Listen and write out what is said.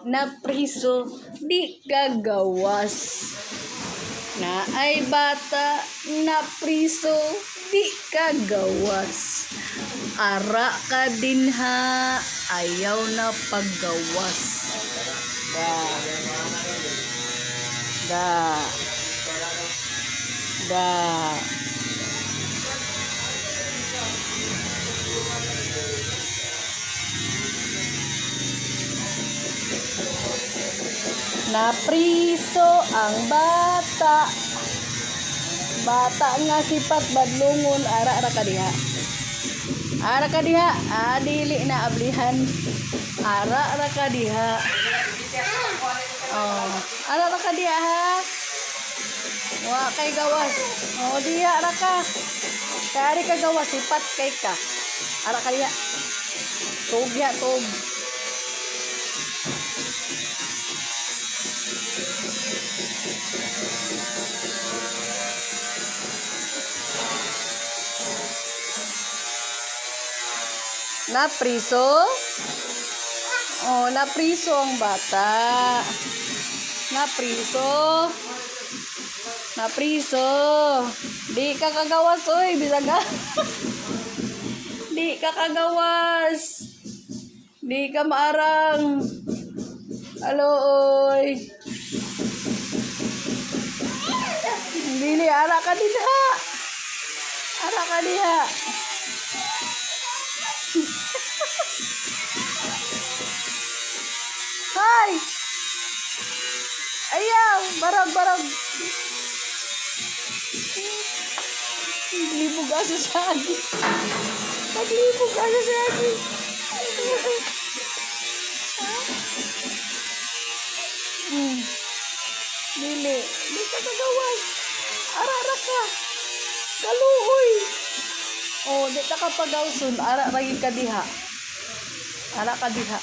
Na priso di kagawas. Na ay bata na priso di kagawas. Ara ka dinha ayaw na paggawas. Da. Da. Da. Napriso ang bata. Bata nga sipat badlungon ara ka diha. Ara ka diha, dili na ablihan. Ara ka diha. Oh, ara ka diha ha. Wa kay gawas. Oh, diha ara ka. Kari ka gawas sipat kay ka. Ara ka diha. Tug ya tug. Napriso? Oh, napriso ang bata. Napriso. Napriso. Di ka kagawas, oy, bisaga. Di ka kagawas. Di ka maarang. Alo, oy. Dili, ara ka diha. Ara ka diha. Hay! Ayaw! Barag! Naglibog aso sa akin. Naglibog aso sa akin. Dili. Di ka kagawas. Ara ka. Kaluoy. Oh, di ka kapagawson. Ara lagi ka diha. Ara ka diha.